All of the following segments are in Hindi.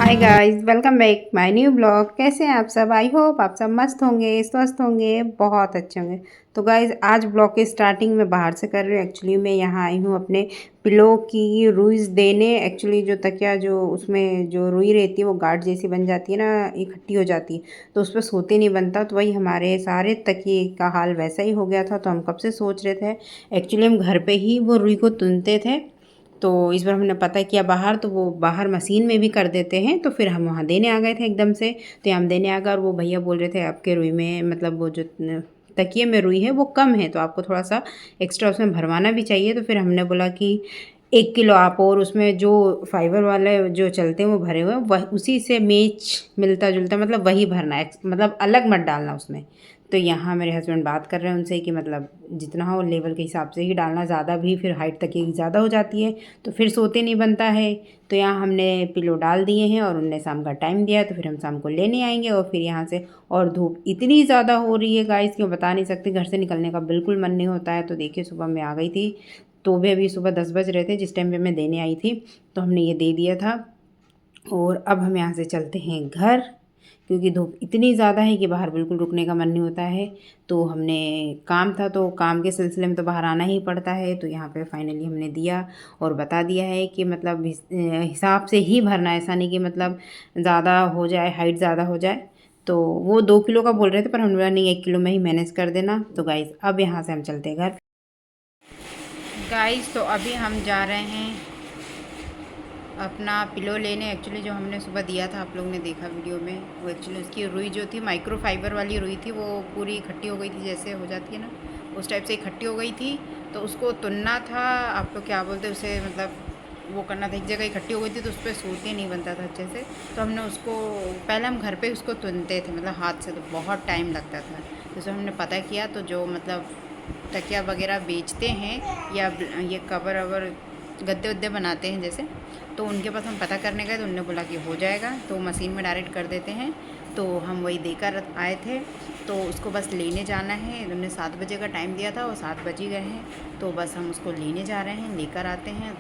Hi guys, welcome back my new blog. कैसे हैं आप सब? आई होप आप सब मस्त होंगे, स्वस्थ होंगे, बहुत अच्छे होंगे। तो गाइस, आज ब्लॉग की स्टार्टिंग में बाहर से कर रही हूँ। एक्चुअली मैं यहाँ आई हूँ अपने पिलो की रुईस देने। एक्चुअली जो तकिया जो उसमें जो रुई रहती है वो गांठ जैसी बन जाती है ना, इकट्ठी हो जाती है, तो उस पर सोते नहीं बनता। तो वही हमारे सारे तकिए का हाल वैसा ही हो गया था। तो हम कब से सोच रहे थे, एक्चुअली हम घर पे ही वो रुई को तुनते थे। तो इस बार हमने पता किया बाहर, तो वो बाहर मशीन में भी कर देते हैं। तो फिर हम वहाँ देने आ गए थे एकदम से। तो हम देने आ गए और वो भैया बोल रहे थे आपके रुई में, मतलब वो जो तकिए में रुई है वो कम है, तो आपको थोड़ा सा एक्स्ट्रा उसमें भरवाना भी चाहिए। तो फिर हमने बोला कि 1 किलो आप, और उसमें जो फाइबर वाले जो चलते हैं वो भरे हुए हैं, वह उसी से मैच मिलता जुलता, मतलब वही भरना है, मतलब अलग मत डालना उसमें। तो यहाँ मेरे हस्बैंड बात कर रहे हैं उनसे कि मतलब जितना हो लेवल के हिसाब से ही डालना, ज़्यादा भी फिर हाइट तक की ज़्यादा हो जाती है तो फिर सोते नहीं बनता है। तो यहाँ हमने पिलो डाल दिए हैं और उनने शाम का टाइम दिया है, तो फिर हम शाम को लेने आएंगे। और फिर यहाँ से, और धूप इतनी ज़्यादा हो रही है गाइस कि मैं बता नहीं सकती, घर से निकलने का बिल्कुल मन नहीं होता है। तो देखिए, सुबह मैं आ गई थी, तो भी अभी सुबह 10 बज रहे थे जिस टाइम पे मैं देने आई थी। तो हमने ये दे दिया था और अब हम यहाँ से चलते हैं घर, क्योंकि धूप इतनी ज़्यादा है कि बाहर बिल्कुल रुकने का मन नहीं होता है। तो हमने काम था, तो काम के सिलसिले में तो बाहर आना ही पड़ता है। तो यहाँ पे फाइनली हमने दिया और बता दिया है कि मतलब हिसाब से ही भरना है, ऐसा नहीं कि मतलब ज़्यादा हो जाए, हाइट ज़्यादा हो जाए। तो वो 2 किलो का बोल रहे थे, पर हमने बोला नहीं, 1 किलो में ही मैनेज कर देना। तो गाइज़, अब यहाँ से हम चलते हैं घर। गाइज़, तो अभी हम जा रहे हैं अपना पिलो लेने। एक्चुअली जो हमने सुबह दिया था, आप लोग ने देखा वीडियो में, वो एक्चुअली उसकी रुई जो थी, माइक्रो फाइबर वाली रुई थी, वो पूरी इकट्ठी हो गई थी, जैसे हो जाती है ना उस टाइप से इकट्ठी हो गई थी। तो उसको तुनना था, आप लोग क्या बोलते हैं उसे, मतलब वो करना था, एक जगह इकट्ठी हो गई थी तो उस पर सूती नहीं बनता था अच्छे से। तो हमने उसको पहले हम घर पे उसको तुनते थे, मतलब हाथ से, तो बहुत टाइम लगता था। तो उसमें हमने पता किया, तो जो मतलब तकिया वगैरह बेचते हैं या ये कवर अवर गद्दे वद्दे बनाते हैं जैसे, तो उनके पास हम पता करने गए तो उन्होंने बोला कि हो जाएगा, तो मशीन में डायरेक्ट कर देते हैं। तो हम वही देकर आए थे, तो उसको बस लेने जाना है। उन्होंने 7 बजे का टाइम दिया था और 7 बज ही गए हैं, तो बस हम उसको लेने जा रहे हैं, लेकर आते हैं।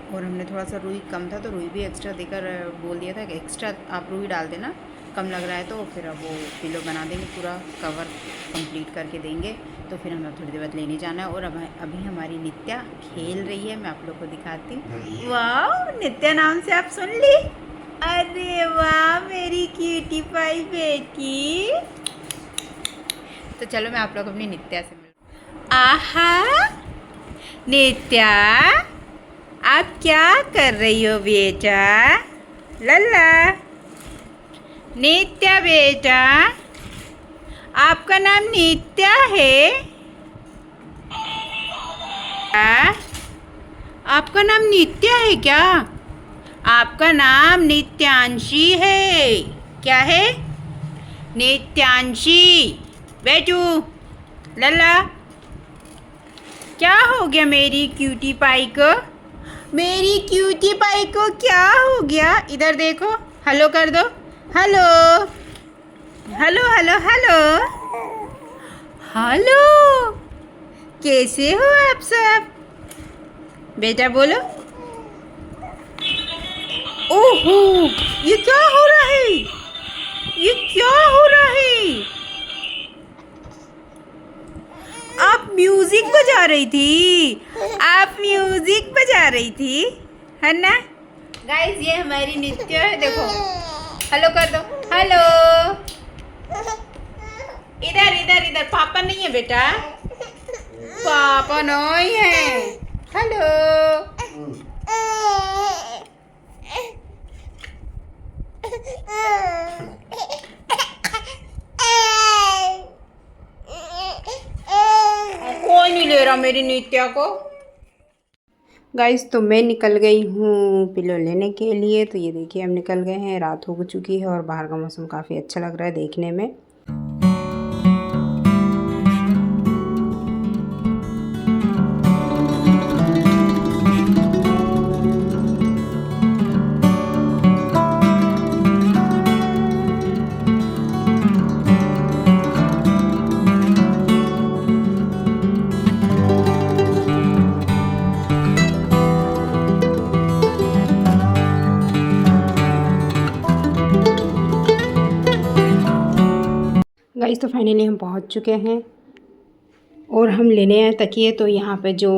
और हमने थोड़ा सा रुई कम था तो रुई भी एक्स्ट्रा देकर बोल दिया था कि एक्स्ट्रा आप रुई डाल देना, कम लग रहा है। तो फिर अब वो पिलो बना देंगे, पूरा कवर कंप्लीट करके देंगे। तो फिर हमें थोड़ी देर बाद लेने जाना है। और अब अभी हमारी नित्या खेल रही है, मैं आप लोग को दिखाती हूँ। वाह, नित्या नाम से आप सुन ली? अरे वाह, मेरी क्यूटी पाई बेटी। तो चलो मैं आप लोग अपनी नित्या से मिलूँ। आहा, नित्या आप क्या कर रही हो बेटा? लल्ला, नित्या बेटा, आपका नाम नित्या है? आपका नाम नित्या है क्या? आपका नाम नित्यांशी है। क्या है? नित्यांशी। बैठू। लल्ला, क्या हो गया मेरी क्यूटी पाई को? मेरी क्यूटी पाई को क्या हो गया? इधर देखो, हेलो कर दो। Hello hello hello hello hello, कैसे हो आप सब? बेटा बोलो। ओहो, ये क्या हो रहा है? ये क्या हो रहा है? आप म्यूजिक बजा रही थी? आप म्यूजिक बजा रही थी, है ना? गाइस, ये हमारी नित्य है, देखो। हेलो कर दो। हेलो। इधर इधर इधर, पापा नहीं है बेटा, पापा नहीं है। हेलो। कोई नहीं ले रहा मेरी नित्या को। गाइस, तो मैं निकल गई हूँ पिलो लेने के लिए। तो ये देखिए, हम निकल गए हैं, रात हो चुकी है और बाहर का मौसम काफ़ी अच्छा लग रहा है देखने में। गाइस तो फाइनली हम पहुंच चुके हैं और हम लेने आए तकिए। तो यहाँ पे जो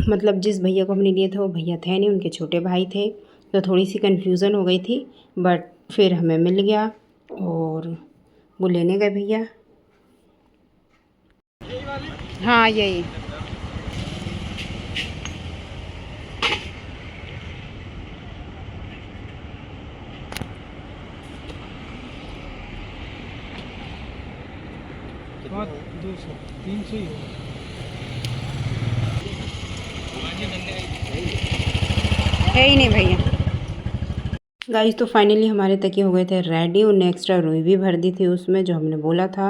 मतलब जिस भैया को हमने लिए थे वो भैया थे नहीं, उनके छोटे भाई थे, तो थोड़ी सी कन्फ्यूज़न हो गई थी, बट फिर हमें मिल गया और वो लेने गए भैया। हाँ यही। बहुत 200 300 ही होगा। है ही नहीं भैया। गाइस तो फाइनली हमारे तकिए हो गए थे रेडी। उन्हें एक्स्ट्रा रुई भी भर दी थी उसमें, जो हमने बोला था।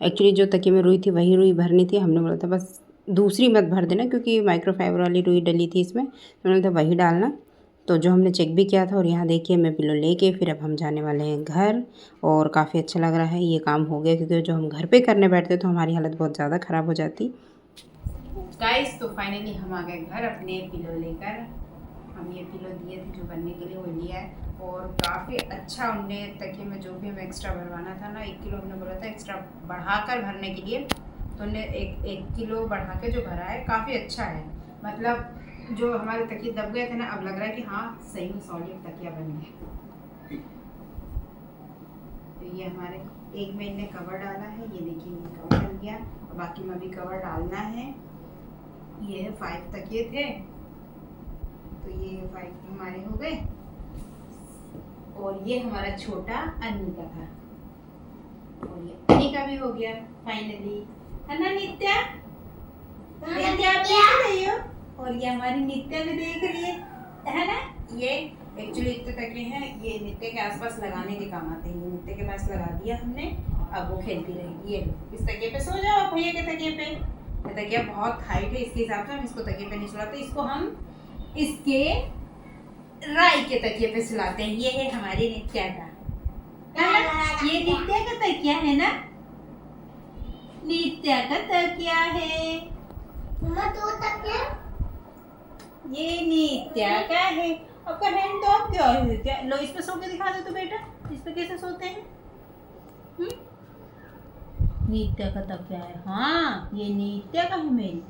एक्चुअली जो तकिए में रुई थी वही रुई भरनी थी, हमने बोला था बस दूसरी मत भर देना, क्योंकि माइक्रोफाइबर वाली रुई डली थी इसमें, तो उन्होंने था वही डालना। तो जो हमने चेक भी किया था। और यहाँ देखिए मैं पिलो लेके फिर अब हम जाने वाले हैं घर, और काफ़ी अच्छा लग रहा है ये काम हो गया, क्योंकि जो हम घर पे करने बैठते तो हमारी हालत बहुत ज़्यादा ख़राब हो जाती। गाइस तो फाइनली हम आ गए घर अपने पिलो लेकर। हम ये पिलो दिए थे जो बनने के लिए वो लिया है, और काफ़ी अच्छा उनने तकिए में जो भी हमें एक्स्ट्रा भरवाना था ना, 1 किलो हमने बोला था एक्स्ट्रा बढ़ाकर भरने के लिए, तो उनने एक किलो बढ़ा के जो भरा है काफ़ी अच्छा है। मतलब जो हमारे तकिए दब गए थे ना, अब लग रहा है कि हाँ सही में सॉलिड तकिया बन गया। तो ये हमारे एक में इनने कवर डाला है, ये देखिए ये कवर डल गया, और बाकी में भी कवर डालना है। ये 5 तकिए थे, तो ये 5 हमारे हो गए, और ये हमारा छोटा अन्नी का था, और ये अन्नी का भी हो गया फाइनली, है ना नित्या? नित्या आप देख रही हो, और ये हमारी नित्या भी देख रही है ना? ये एक्चुअली इतने तकिए हैं, ये नित्या के आसपास लगाने के काम आते हैं। ये नित्या के पास लगा दिया हमने, अब वो खेलती रहेगी। ये इस तकिए पे सो जाओ, भैया के तकिए पे। ये तकिया बहुत हाइट है, इसके हिसाब से हम इसको तकिए पे नहीं सुलाते, इसको हम इसके राई के तकिए पे सुलाते हैं। ये है हमारी नित्या का, ये नित्या का तकिया है ना, नित्या का तकिया है। तो तकिया ये नित्या का है। आपका हैंड तो आप क्या है क्या? लो इस पे सो के दिखा दो तो बेटा, इस पे कैसे सोते हैं? नित्या का तकिया है। हाँ ये नित्या का है मेरी।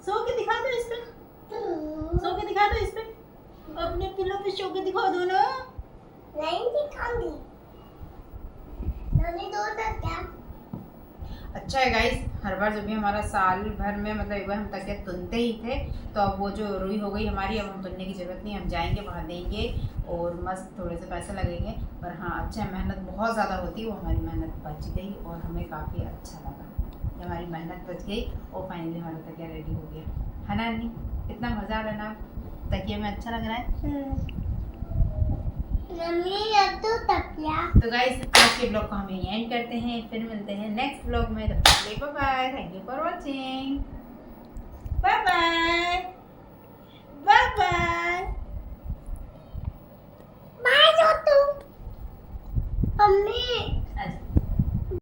सो के दिखा दो इस पे, सो के दिखा दो इस पे, अपने पिलो पे सो के दिखा दो ना। नहीं दिखाऊंगी, नहीं दो तकिया। अच्छा है गाइस, हर बार जब भी हमारा साल भर में मतलब एक बार हम तकिया तुनते ही थे, तो अब वो जो रुई हो गई हमारी, अब हम तुनने की ज़रूरत नहीं, हम जाएंगे वहाँ देंगे और मस्त थोड़े से पैसे लगेंगे। पर हाँ अच्छा है, मेहनत बहुत ज़्यादा होती है, वो हमारी मेहनत बच गई और हमें काफ़ी अच्छा लगा। हमारी मेहनत बच गई और फाइनली हमारा तकिया रेडी हो गया, है ना अन्नी? कितना मज़ा आ रहा है ना, तकिए में अच्छा लग रहा है। तो गाइस आज के ब्लॉग को हम यहीं एंड करते हैं, फिर मिलते हैं नेक्स्ट ब्लॉग में। तब तक के लिए bye bye, thank you for watching, bye bye, bye bye, bye. Mummy